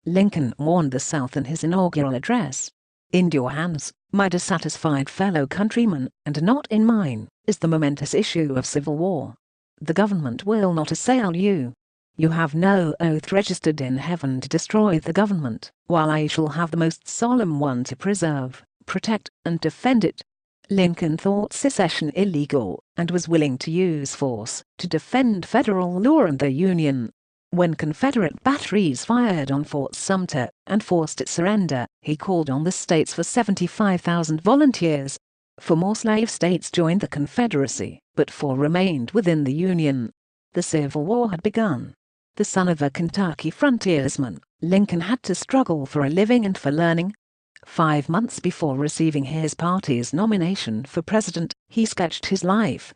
Lincoln warned the South in his inaugural address. "In your hands, my dissatisfied fellow countrymen, and not in mine, is the momentous issue of civil war. The government will not assail you. You have no oath registered in heaven to destroy the government, while I shall have the most solemn one to preserve, protect, and defend it." Lincoln thought secession illegal and was willing to use force to defend federal law and the Union. When Confederate batteries fired on Fort Sumter and forced its surrender, he called on the states for 75,000 volunteers. 4 more slave states joined the Confederacy, but 4 remained within the Union. The Civil War had begun. The son of a Kentucky frontiersman, Lincoln had to struggle for a living and for learning. 5 months before receiving his party's nomination for president, he sketched his life.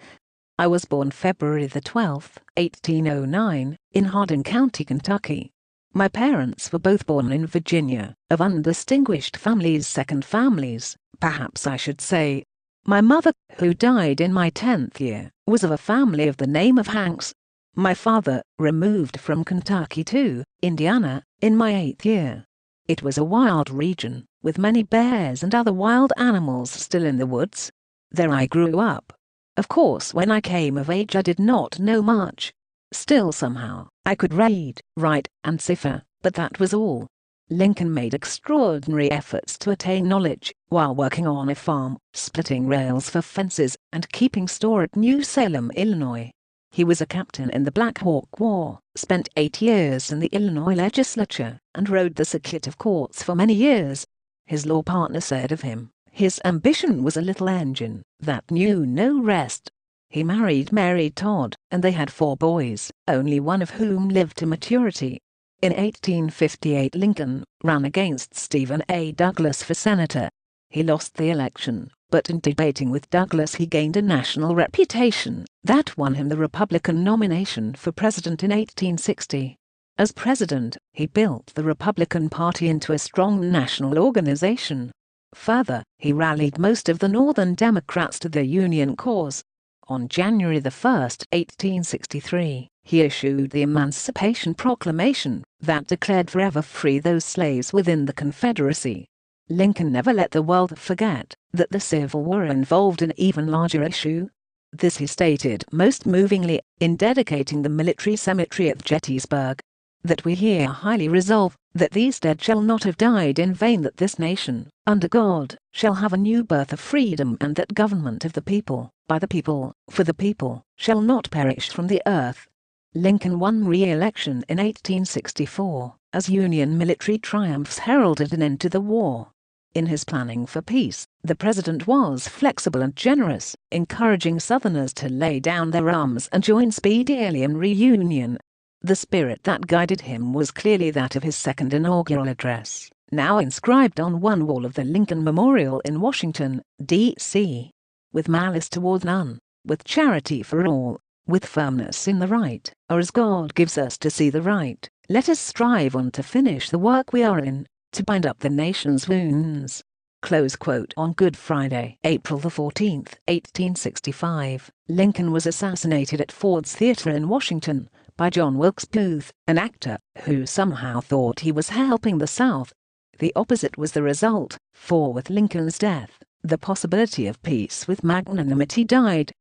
"I was born February the 12th, 1809, in Hardin County, Kentucky. My parents were both born in Virginia, of undistinguished families, second families, perhaps I should say. My mother, who died in my 10th year, was of a family of the name of Hanks. My father removed from Kentucky to Indiana in my 8th year. It was a wild region, with many bears and other wild animals still in the woods. There I grew up. Of course, when I came of age I did not know much. Still somehow, I could read, write, and cipher, but that was all." Lincoln made extraordinary efforts to attain knowledge while working on a farm, splitting rails for fences, and keeping store at New Salem, Illinois. He was a captain in the Black Hawk War, spent 8 years in the Illinois legislature, and rode the circuit of courts for many years. His law partner said of him, "His ambition was a little engine that knew no rest." He married Mary Todd, and they had 4 boys, only one of whom lived to maturity. In 1858 Lincoln ran against Stephen A. Douglas for senator. He lost the election, but in debating with Douglas he gained a national reputation that won him the Republican nomination for president in 1860. As president, he built the Republican Party into a strong national organization. Further, he rallied most of the Northern Democrats to the Union cause. On January 1, 1863, he issued the Emancipation Proclamation that declared forever free those slaves within the Confederacy. Lincoln never let the world forget that the Civil War involved an even larger issue. This he stated most movingly in dedicating the military cemetery at Gettysburg. "That we here highly resolve that these dead shall not have died in vain, that this nation, under God, shall have a new birth of freedom, and that government of the people, by the people, for the people, shall not perish from the earth." Lincoln won re-election in 1864, as Union military triumphs heralded an end to the war. In his planning for peace, the president was flexible and generous, encouraging Southerners to lay down their arms and join speedily in reunion. The spirit that guided him was clearly that of his second inaugural address, now inscribed on one wall of the Lincoln Memorial in Washington, D.C. "With malice toward none, with charity for all, with firmness in the right, or as God gives us to see the right, let us strive on to finish the work we are in, to bind up the nation's wounds." Close quote. On Good Friday, April 14, 1865, Lincoln was assassinated at Ford's Theater in Washington by John Wilkes Booth, an actor who somehow thought he was helping the South. The opposite was the result, for with Lincoln's death, the possibility of peace with magnanimity died.